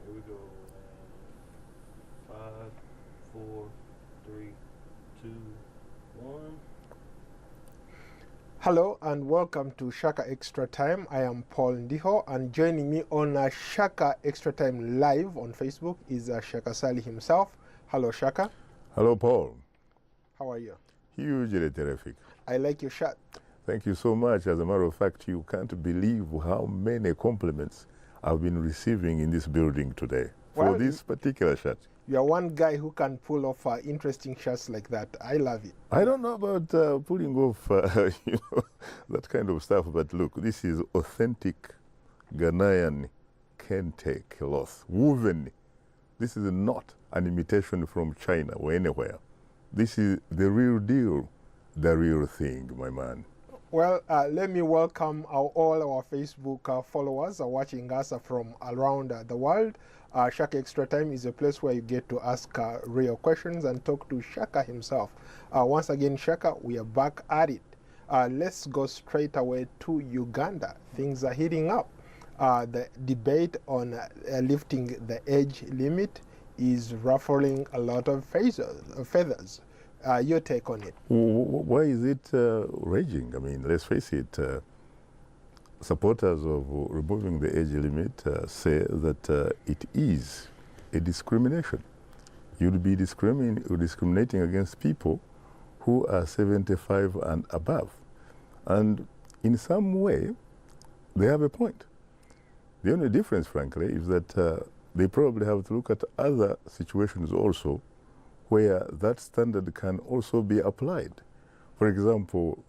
Here we go. Five, four, three, two, one. Hello and welcome to Shaka Extra Time. I am Paul Ndiho, and joining me on Shaka Extra Time live on Facebook is Shaka Sali himself. Hello, Shaka. Hello, Paul. How are you? Hugely terrific. I like your shirt. Thank you so much. As a matter of fact, you can't believe how many compliments I've been receiving in this building today for this particular shirt. You are one guy who can pull off interesting shirts like that. I love it. I don't know about pulling off that kind of stuff, but look, this is authentic Ghanaian kente cloth, woven. This is not an imitation from China or anywhere. This is the real deal, the real thing, my man. Well, let me welcome all our Facebook followers watching us from around the world. Shaka Extra Time is a place where you get to ask real questions and talk to Shaka himself. Once again, Shaka, we are back at it. Let's go straight away to Uganda. Things are heating up. The debate on lifting the age limit is ruffling a lot of feathers. Your take on it? Why is it raging? I mean, let's face it, supporters of removing the age limit say that it is a discrimination. You'd be discriminating against people who are 75 and above. And in some way, they have a point. The only difference, frankly, is that they probably have to look at other situations also where that standard can also be applied. For example,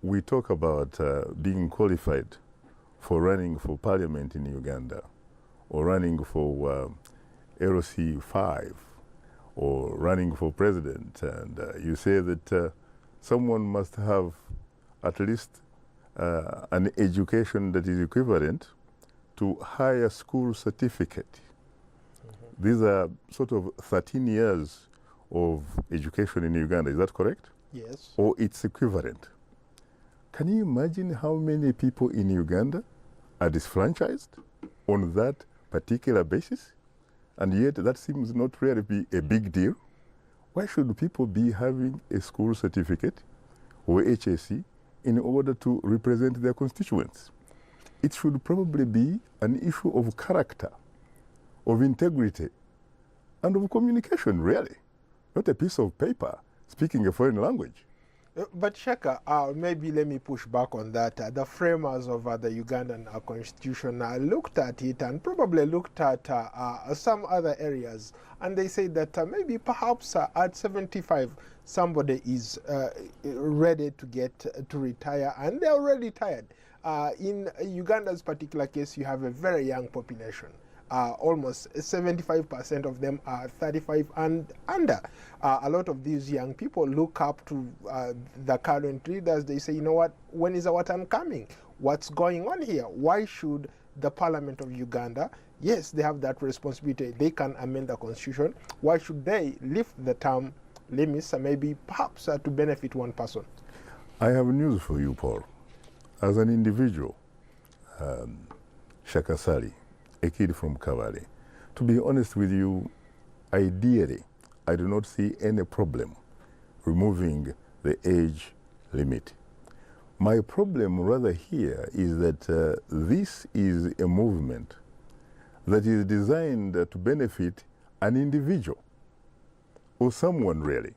we talk about being qualified for running for parliament in Uganda, or running for LC 5, or running for president, and you say that someone must have at least an education that is equivalent to higher school certificate. These are sort of 13 years of education in Uganda, is that correct? Yes. Or its equivalent. Can you imagine how many people in Uganda are disfranchised on that particular basis? And yet that seems not really be a big deal. Why should people be having a school certificate or HSC in order to represent their constituents? It should probably be an issue of character, of integrity, and of communication, really. Not a piece of paper speaking a foreign language. But Shaka, maybe let me push back on that. The framers of the Ugandan constitution looked at it and probably looked at some other areas, and they say that maybe perhaps at 75 somebody is ready to get to retire, and they're already tired. In Uganda's particular case, you have a very young population. Almost 75% of them are 35 and under. A lot of these young people look up to the current leaders. They say, you know what, when is our time coming? What's going on here? Why should the Parliament of Uganda, yes, they have that responsibility, they can amend the constitution. Why should they lift the term limits, maybe perhaps to benefit one person? I have news for you, Paul. As an individual, Shaka Sali, a kid from Kavale, to be honest with you, ideally, I do not see any problem removing the age limit. My problem rather here is that this is a movement that is designed to benefit an individual or someone really.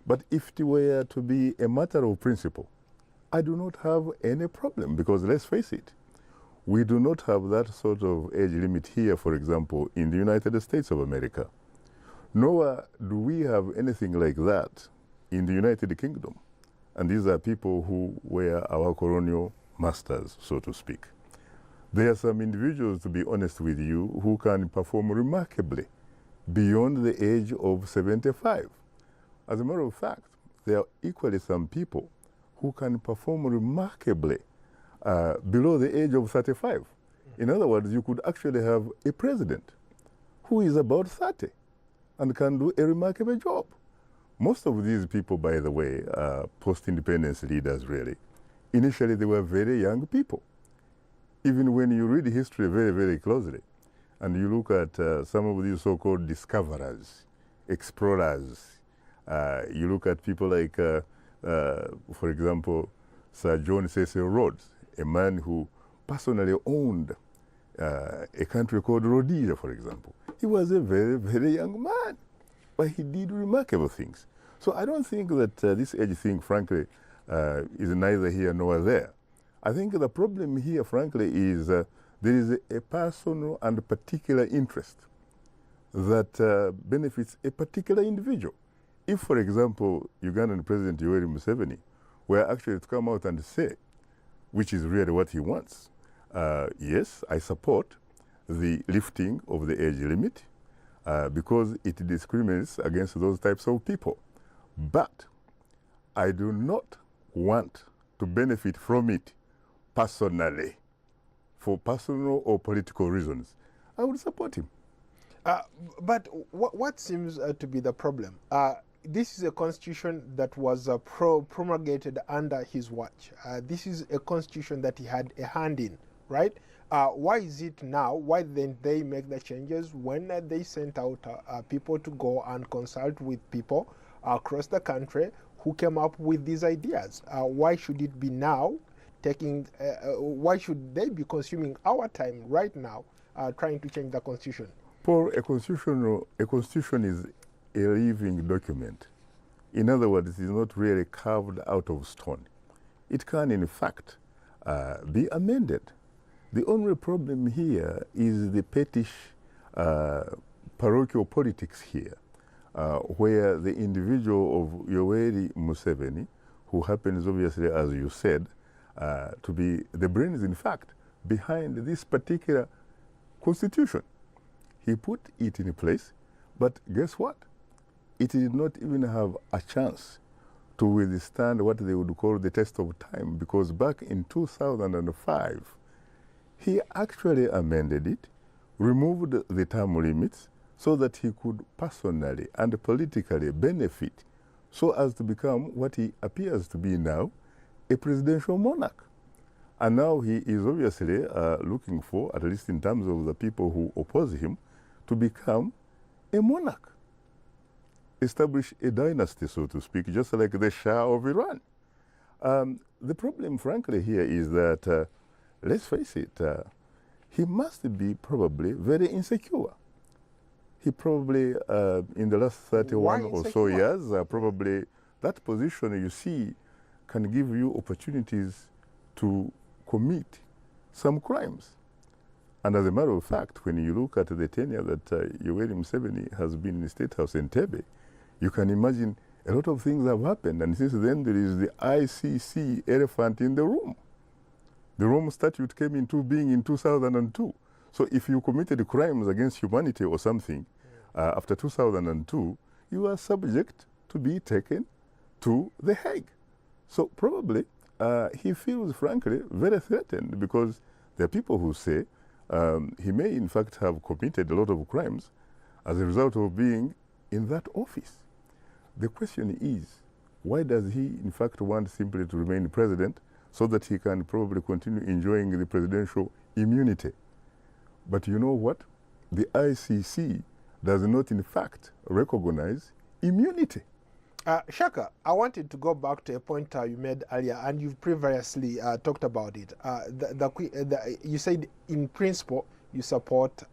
But if it were to be a matter of principle, I do not have any problem, because let's face it, we do not have that sort of age limit here, for example, in the United States of America. Nor do we have anything like that in the United Kingdom. And these are people who were our colonial masters, so to speak. There are some individuals, to be honest with you, who can perform remarkably beyond the age of 75. As a matter of fact, there are equally some people who can perform remarkably below the age of 35. In other words, you could actually have a president who is about 30 and can do a remarkable job. Most of these people, by the way, are post-independence leaders, really. Initially, they were very young people. Even when you read history very, very closely, and you look at some of these so-called discoverers, explorers, you look at people like, for example, Sir John Cecil Rhodes, a man who personally owned a country called Rhodesia, for example. He was a very, very young man, but he did remarkable things. So I don't think that this age thing, frankly, is neither here nor there. I think the problem here, frankly, is there is a personal and particular interest that benefits a particular individual. If, for example, Ugandan President Yoweri Museveni were actually to come out and say, which is really what he wants, yes, I support the lifting of the age limit because it discriminates against those types of people. But I do not want to benefit from it personally for personal or political reasons. I would support him. But what seems to be the problem? This is a constitution that was promulgated under his watch. This is a constitution that he had a hand in, right? Why is it now? Why didn't they make the changes when they sent out people to go and consult with people across the country who came up with these ideas? Why should it be now taking, why should they be consuming our time right now trying to change the constitution? Paul, a constitution is a living document. In other words, it is not really carved out of stone. It can, in fact, be amended. The only problem here is the pettish parochial politics here, where the individual of Yoweri Museveni, who happens obviously, as you said, to be the brains, in fact, behind this particular constitution. He put it in place, but guess what? It did not even have a chance to withstand what they would call the test of time, because back in 2005, he actually amended it, removed the term limits so that he could personally and politically benefit so as to become what he appears to be now, a presidential monarch. And now he is obviously looking for, at least in terms of the people who oppose him, to become a monarch, establish a dynasty, so to speak, just like the Shah of Iran. The problem, frankly, here is that, let's face it, he must be probably very insecure. He probably, in the last 31 or so years, probably that position, you see, can give you opportunities to commit some crimes. And as a matter of fact, when you look at the tenure that Yoweri Museveni has been in the State House in Entebbe, you can imagine a lot of things have happened. And since then, there is the ICC elephant in the room. The Rome Statute came into being in 2002. So if you committed crimes against humanity or something after 2002, you are subject to be taken to The Hague. So probably he feels, frankly, very threatened, because there are people who say he may, in fact, have committed a lot of crimes as a result of being in that office. The question is, why does he, in fact, want simply to remain president so that he can probably continue enjoying the presidential immunity? But you know what? The ICC does not, in fact, recognize immunity. Shaka, I wanted to go back to a point you made earlier, and you've previously talked about it. You said, in principle, you support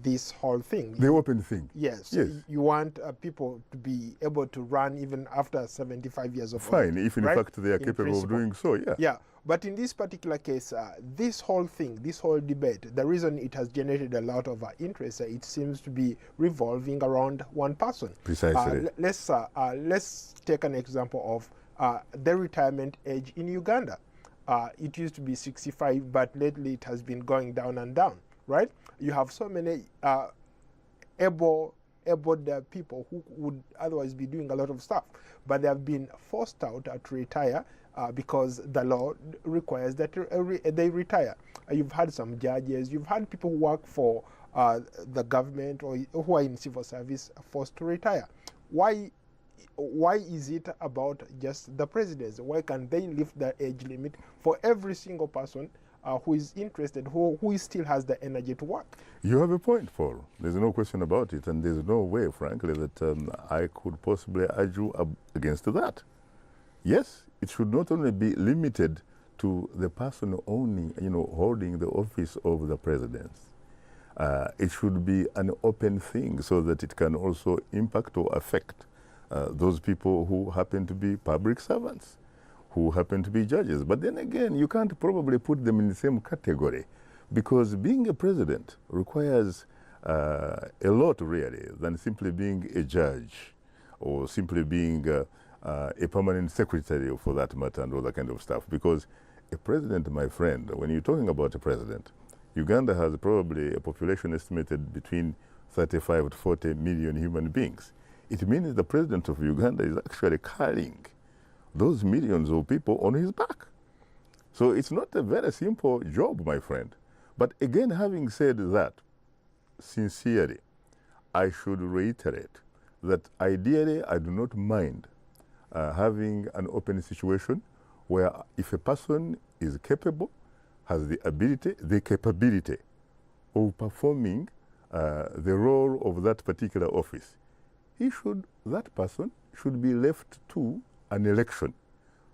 this whole thing. The open thing. Yes. Yes. You want people to be able to run even after 75 years of age. Fine, if in right? fact they are In capable principle. of doing so, yeah. Yeah. But in this particular case, this whole thing, this whole debate, the reason it has generated a lot of interest, it seems to be revolving around one person. Precisely. Let's take an example of the retirement age in Uganda. It used to be 65, but lately it has been going down and down, right? You have so many able people who would otherwise be doing a lot of stuff, but they have been forced out to retire because the law requires that they retire. You've had some judges, you've had people who work for the government or who are in civil service forced to retire. Why is it about just the presidents? Why can't they lift the age limit for every single person who is interested, who still has the energy to work. You have a point, Paul. There's no question about it, and there's no way, frankly, that I could possibly argue against that. Yes, it should not only be limited to the person owning, holding the office of the president. It should be an open thing so that it can also impact or affect those people who happen to be public servants, who happen to be judges. But then again, you can't probably put them in the same category, because being a president requires a lot, really, than simply being a judge or simply being a permanent secretary, for that matter, and all that kind of stuff. Because a president, my friend, when you're talking about a president, Uganda has probably a population estimated between 35 to 40 million human beings. It means the president of Uganda is actually carrying those millions of people on his back. So it's not a very simple job, my friend. But again, having said that, sincerely, I should reiterate that ideally I do not mind having an open situation where if a person is capable, has the ability, the capability of performing the role of that particular office, that person should be left to an election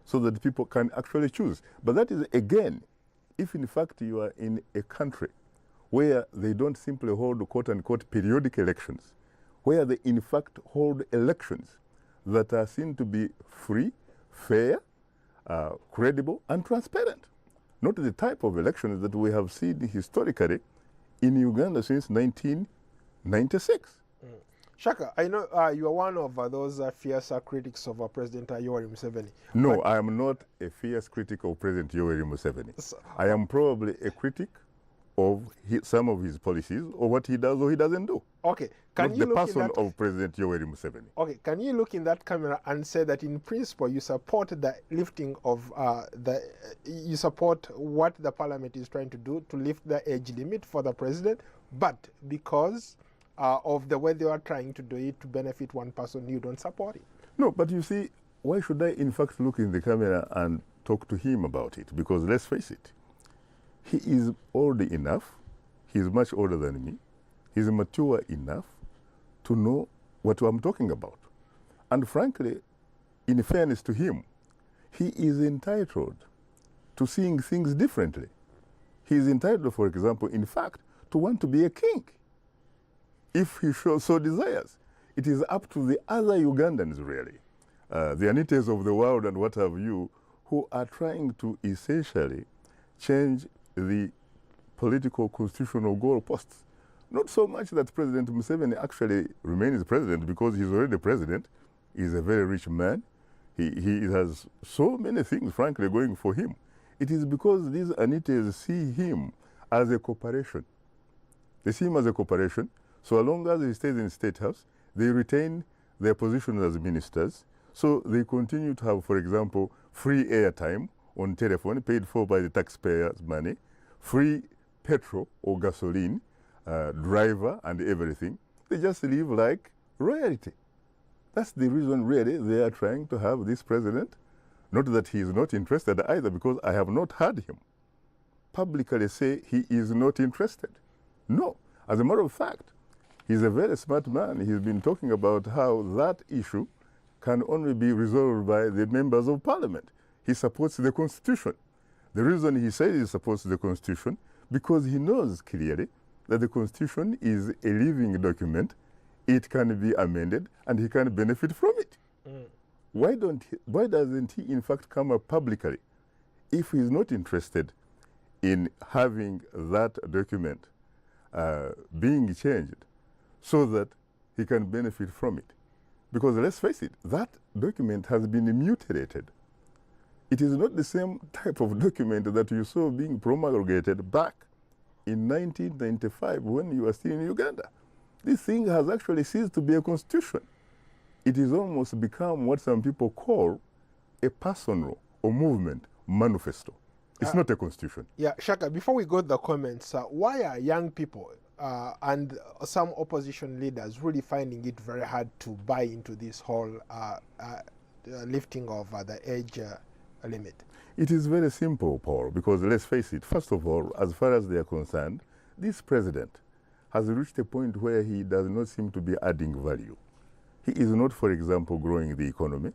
so that people can actually choose. But that is, again, if in fact you are in a country where they don't simply hold quote-unquote periodic elections, where they in fact hold elections that are seen to be free, fair, credible, and transparent. Not the type of elections that we have seen historically in Uganda since 1996. Shaka, I know you are one of those fierce critics of President Yoweri Museveni. No, I am not a fierce critic of President Yoweri Museveni. So, I am probably a critic of some of his policies, or what he does or he doesn't do. okay, can not you the look person in that, of President Yoweri Museveni. okay, can you look in that camera and say that in principle you support the lifting of you support what the parliament is trying to do to lift the age limit for the president, but because of the way they are trying to do it to benefit one person, you don't support it? No, but you see, why should I in fact look in the camera and talk to him about it? Because let's face it, he is old enough, he is much older than me, he is mature enough to know what I'm talking about. And frankly, in fairness to him, he is entitled to seeing things differently. He is entitled, for example, in fact, to want to be a king, if he so desires. It is up to the other Ugandans, really, the Anites of the world and what have you, who are trying to essentially change the political constitutional goalposts. Not so much that President Museveni actually remains president, because he's already president. He's a very rich man. He has so many things, frankly, going for him. It is because these Anites see him as a corporation. They see him as a corporation. So as long as he stays in State House, they retain their position as ministers. So they continue to have, for example, free airtime on telephone paid for by the taxpayers' money, free petrol or gasoline, driver and everything. They just live like royalty. That's the reason, really, they are trying to have this president. Not that he is not interested either, because I have not heard him publicly say he is not interested. No. As a matter of fact, he's a very smart man. He's been talking about how that issue can only be resolved by the members of parliament. He supports the Constitution. The reason he says he supports the Constitution, because he knows clearly that the Constitution is a living document. It can be amended, and he can benefit from it. Why doesn't he, in fact, come up publicly if he's not interested in having that document being changed so that he can benefit from it? Because let's face it, that document has been mutilated. It is not the same type of document that you saw being promulgated back in 1995 when you were still in Uganda. This thing has actually ceased to be a constitution. It has almost become what some people call a personal or movement manifesto. It's not a constitution. Yeah, Shaka, before we go to the comments, why are young people and some opposition leaders really finding it very hard to buy into this whole lifting of the age limit? It is very simple, Paul, because let's face it, first of all, as far as they are concerned, this president has reached a point where he does not seem to be adding value. He is not, for example, growing the economy.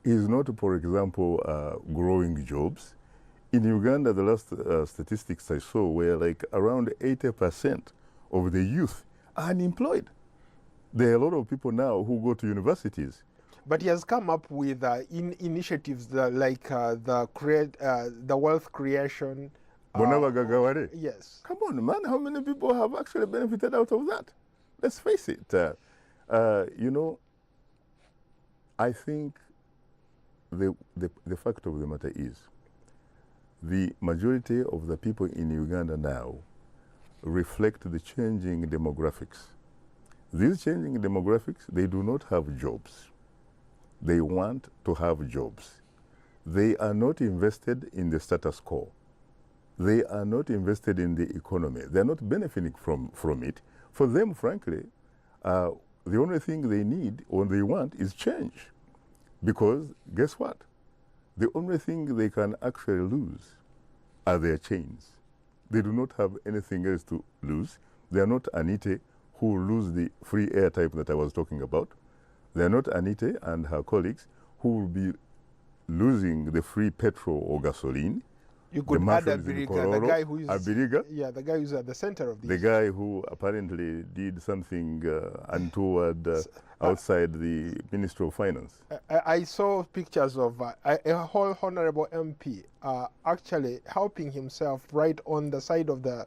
He is not, for example, growing jobs. In Uganda, the last statistics I saw were like around 80% of the youth are unemployed. There are a lot of people now who go to universities. But he has come up with initiatives like the wealth creation. Bonaba Gagaware. Yes. Come on, man, how many people have actually benefited out of that? Let's face it. You know, I think the fact of the matter is the majority of the people in Uganda now reflect the changing demographics. These changing demographics, they do not have jobs. They want to have jobs. They are not invested in the status quo. They are not invested in the economy. They are not benefiting from it. For them, frankly, the only thing they need or they want is change. Because guess what? The only thing they can actually lose are their chains. They do not have anything else to lose. They are not Anite, who will lose the free air type that I was talking about. They are not Anite and her colleagues who will be losing the free petrol or gasoline. You could add Abiriga, the guy who is Abiriga, yeah, the guy who's at the center of this. the guy who apparently did something untoward outside the Ministry of Finance. I saw pictures of a whole honorable MP actually helping himself right on the side of the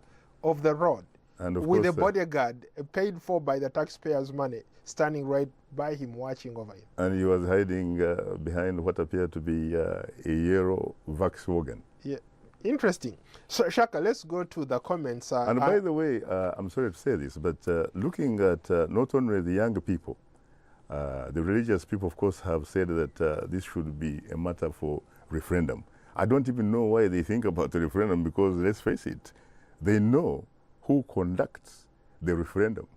road, And of with course, a bodyguard paid for by the taxpayers' money standing right by him, watching over him. and he was hiding behind what appeared to be a yellow Volkswagen. Yeah, interesting. So Shaka, let's go to the comments. And by the way, I'm sorry to say this, but looking at not only the young people, the religious people, of course, have said that this should be a matter for referendum. I don't even know why they think about the referendum, because let's face it, they know who conducts the referendum.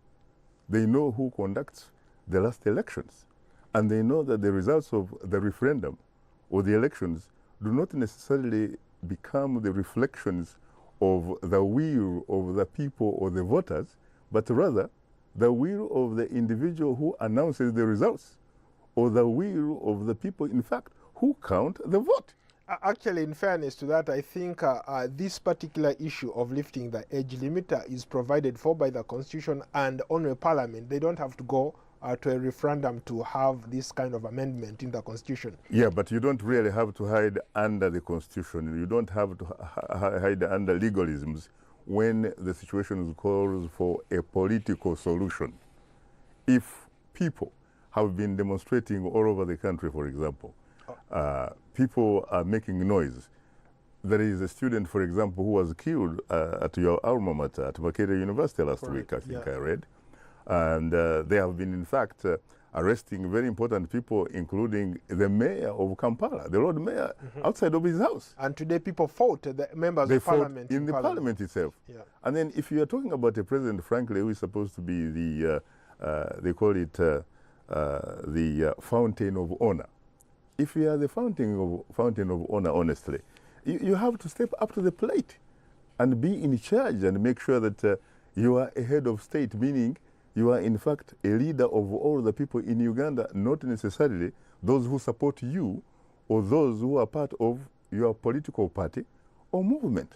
They know who conducts the last elections. And they know that the results of the referendum or the elections do not necessarily become the reflections of the will of the people or the voters, but rather the will of the individual who announces the results, or the will of the people, in fact, who count the vote. Actually, in fairness to that, I think this particular issue of lifting the age limiter is provided for by the Constitution and Honorary Parliament. They don't have to go to a referendum to have this kind of amendment in the Constitution. Yeah, but you don't really have to hide under the Constitution. You don't have to hide under legalisms when the situation calls for a political solution. If people have been demonstrating all over the country, for example, people are making noise. There is a student, for example, who was killed at your alma mater, at Makerere University last week, I think I read. And they have been, in fact, arresting very important people, including the mayor of Kampala, the Lord Mayor, outside of his house. And today people fought, the members They of fought Parliament. in the Parliament itself. Yeah. And then if you are talking about a president, frankly, who is supposed to be the, they call it the fountain of honor. If you are the fountain of honor, honestly, you have to step up to the plate and be in charge and make sure that you are a head of state, meaning you are in fact a leader of all the people in Uganda, not necessarily those who support you or those who are part of your political party or movement.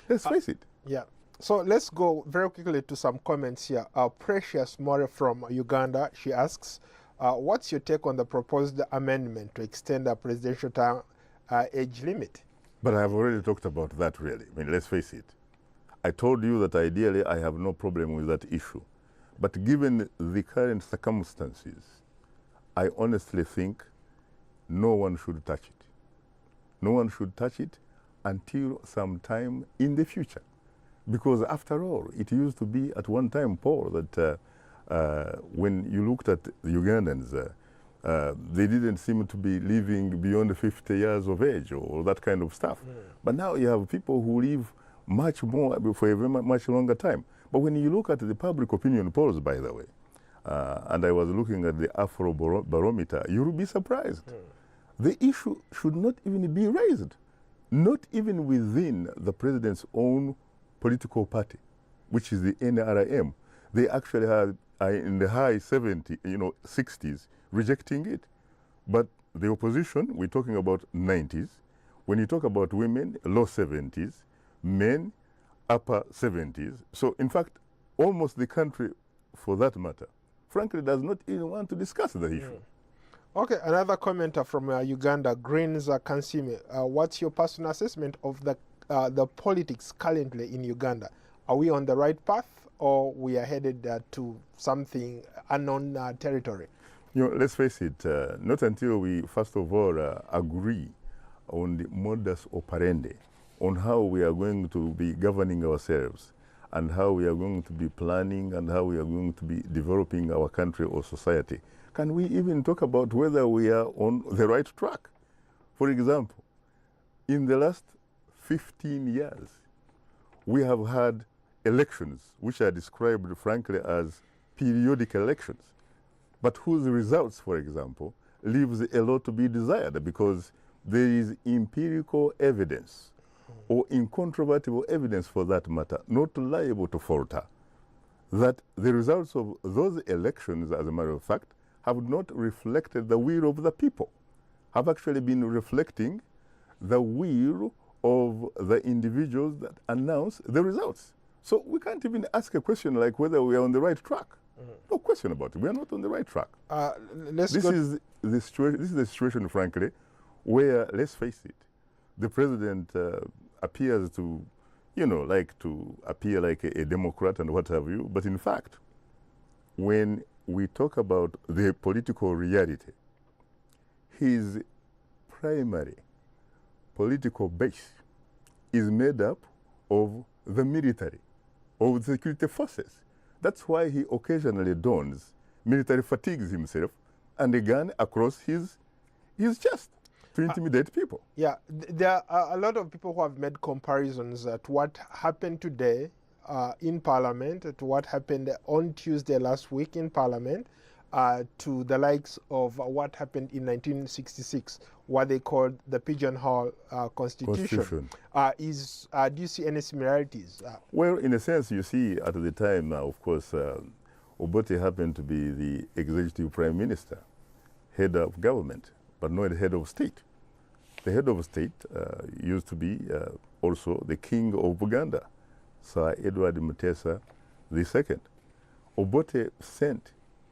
Let's face it. Yeah. So let's go very quickly to some comments here. Precious More from Uganda, she asks, what's your take on the proposed amendment to extend the presidential term age limit? But I have already talked about that, really. I mean, let's face it. I told you that ideally I have no problem with that issue. But given the current circumstances, I honestly think no one should touch it. No one should touch it until some time in the future. Because after all, it used to be at one time, Paul, that when you looked at the Ugandans, they didn't seem to be living beyond 50 years of age or that kind of stuff. But now you have people who live much more for a very much longer time. But when you look at the public opinion polls, by the way, and I was looking at the Afro barometer, you will be surprised. The issue should not even be raised. not even within the president's own political party, which is the NRM. They actually are in the high 70s, 60s, rejecting it. But the opposition, we're talking about 90s. When you talk about women, low 70s, men, upper 70s. So in fact, almost the country, for that matter, frankly, does not even want to discuss the issue. Okay, another commenter from Uganda, Greens Kansime. What's your personal assessment of the politics currently in Uganda? Are we on the right path, or we are headed to something unknown territory? Let's face it, not until we first of all agree on the modus operandi, on how we are going to be governing ourselves, and how we are going to be planning, and how we are going to be developing our country or society, can we even talk about whether we are on the right track? For example, in the last 15 years, we have had elections which are described, frankly, as periodic elections, but whose results, for example, leaves a lot to be desired, because there is empirical evidence, or incontrovertible evidence for that matter, not liable to falter, that the results of those elections, as a matter of fact, have not reflected the will of the people, have actually been reflecting the will of the individuals that announce the results. So we can't even ask a question like whether we are on the right track. No question about it. We are not on the right track. This is the situation, frankly, where, let's face it, the president appears to, like to appear like a Democrat and what have you. But in fact, when we talk about the political reality, his primary political base is made up of the military, of the security forces. That's why he occasionally dons military fatigues himself and a gun across his chest to intimidate people. Yeah, there are a lot of people who have made comparisons to what happened today in Parliament, to what happened on Tuesday last week in Parliament, to the likes of what happened in 1966, what they called the Pigeonhole Constitution. Do you see any similarities? Well, in a sense, you see, at the time, of course, Obote happened to be the executive prime minister, head of government, but not head of state. The head of state used to be also the king of Buganda, Sir Edward Mutesa II. Obote sent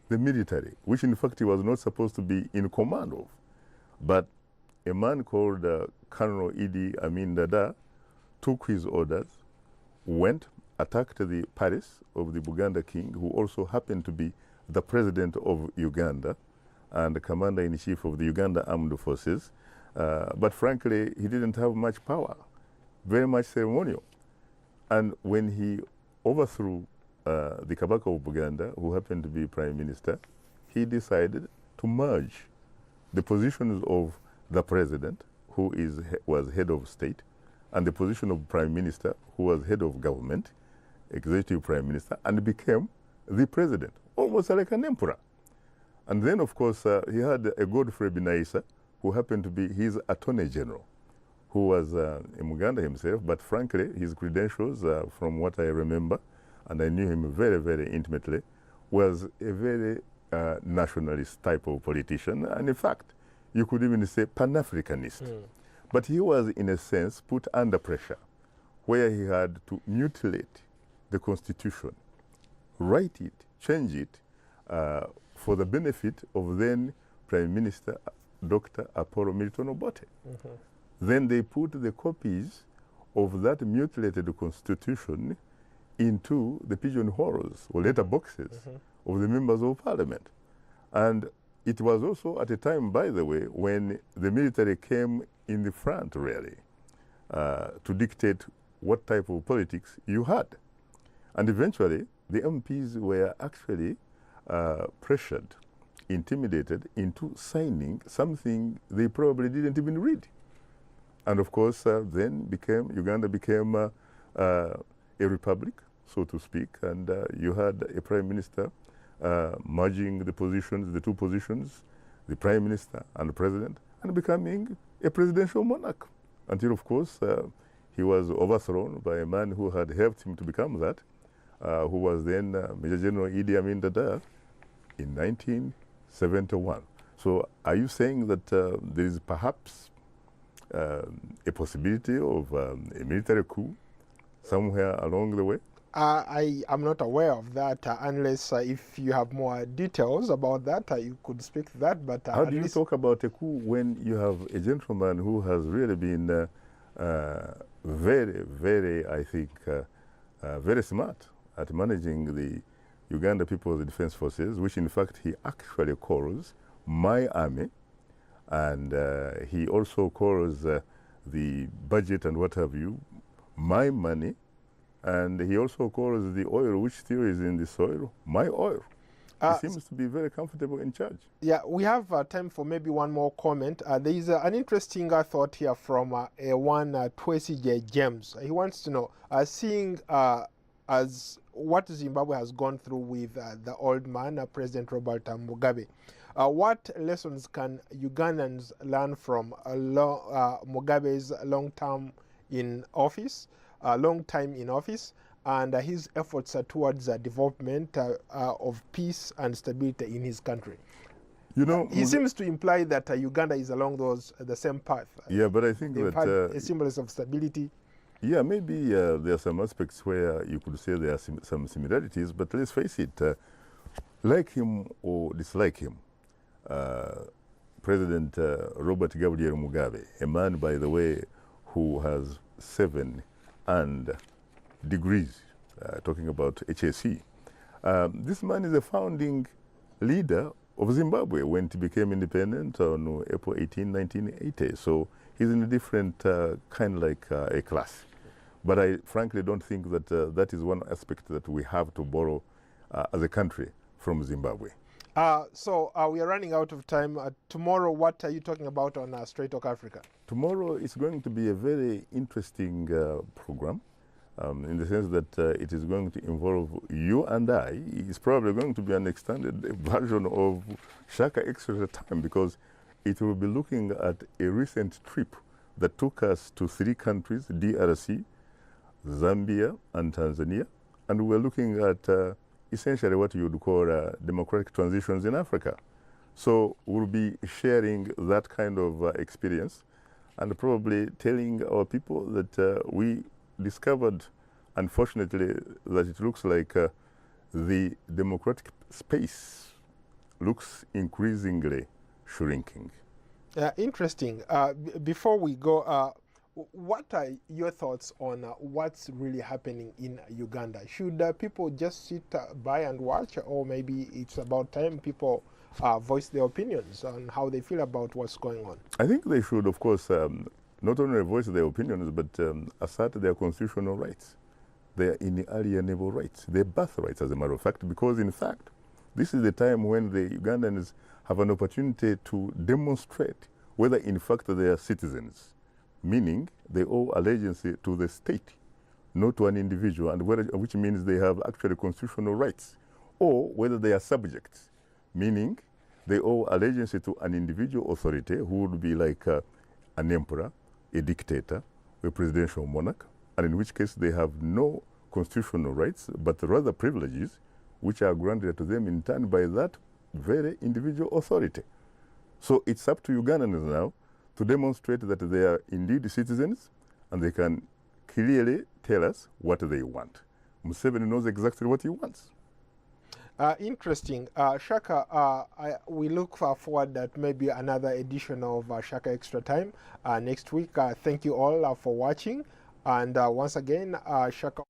the military, which in fact he was not supposed to be in command of. But a man called Colonel Idi Amin Dada took his orders, went, attacked the palace of the Buganda king, who also happened to be the president of Uganda and the commander-in-chief of the Uganda Armed Forces. But frankly, he didn't have much power, very much ceremonial. And when he overthrew the Kabaka of Buganda, who happened to be prime minister, he decided to merge the positions of the president, who was head of state, and the position of prime minister, who was head of government, executive prime minister, and became the president, almost like an emperor. And then, of course, he had a Godfrey Binaisa, who happened to be his attorney general, who was a Muganda himself, but frankly, his credentials, from what I remember, and I knew him very, very intimately, was a very nationalist type of politician, and in fact, you could even say Pan-Africanist. But he was, in a sense, put under pressure, where he had to mutilate the constitution, write it, change it, for the benefit of then Prime Minister Dr. Apollo Milton Obote. Then they put the copies of that mutilated constitution into the pigeonholes or letter boxes of the members of parliament. And it was also at a time, by the way, when the military came in the front, really, to dictate what type of politics you had. And eventually, the MPs were actually pressured, intimidated into signing something they probably didn't even read. And of course, then Uganda became a republic, so to speak, and you had a prime minister merging the two positions, the prime minister and the president, and becoming a presidential monarch. until, of course, he was overthrown by a man who had helped him to become that, who was then Major General Idi Amin Dada in 1971. So are you saying that there is perhaps a possibility of a military coup somewhere along the way? I am not aware of that unless if you have more details about that, you could speak to that. But how do you talk about a coup when you have a gentleman who has really been very, very, I think, very smart at managing the Uganda People's Defense Forces, which in fact he actually calls my army, and he also calls the budget and what have you my money, and he also calls the oil which still is in the soil my oil. He seems to be very comfortable in charge. Yeah, we have time for maybe one more comment. There is an interesting thought here from one Twesi J. James. He wants to know, seeing as what Zimbabwe has gone through with the old man, President Robert Mugabe, what lessons can Ugandans learn from Mugabe's long time in office, and his efforts towards development of peace and stability in his country? You know, he seems to imply that Uganda is along the same path. Yeah, but I think that a symbols of stability. Yeah, maybe there are some aspects where you could say there are some similarities, but let's face it, like him or dislike him, President Robert Gabriel Mugabe, a man, by the way, who has 7 degrees, talking about HSC. This man is a founding leader of Zimbabwe when it became independent on April 18, 1980. So he's in a different kind of like a class. But I frankly don't think that that is one aspect that we have to borrow as a country from Zimbabwe. So we are running out of time. Tomorrow, what are you talking about on Straight Talk Africa? Tomorrow is going to be a very interesting program in the sense that it is going to involve you and I. It's probably going to be an extended version of Shaka Extra Time, because it will be looking at a recent trip that took us to 3 countries, DRC, Zambia and Tanzania, and we're looking at essentially what you would call democratic transitions in Africa. So we'll be sharing that kind of experience and probably telling our people that we discovered, unfortunately, that it looks like the democratic space looks increasingly shrinking. Interesting. Before we go, what are your thoughts on what's really happening in Uganda? Should people just sit by and watch, or maybe it's about time people voice their opinions on how they feel about what's going on? I think they should, of course, not only voice their opinions, but assert their constitutional rights, their inalienable rights, their birthrights, as a matter of fact, because, in fact, this is the time when the Ugandans have an opportunity to demonstrate whether, in fact, they are citizens, meaning they owe allegiance to the state, not to an individual, and which means they have actually constitutional rights, or whether they are subjects, meaning they owe allegiance to an individual authority who would be like an emperor, a dictator, a presidential monarch, and in which case they have no constitutional rights, but rather privileges which are granted to them in turn by that very individual authority. So it's up to Ugandans now to demonstrate that they are indeed citizens and they can clearly tell us what they want. Museveni knows exactly what he wants. Interesting. Shaka, we look forward that maybe another edition of Shaka Extra Time next week. Thank you all for watching. And once again, Shaka.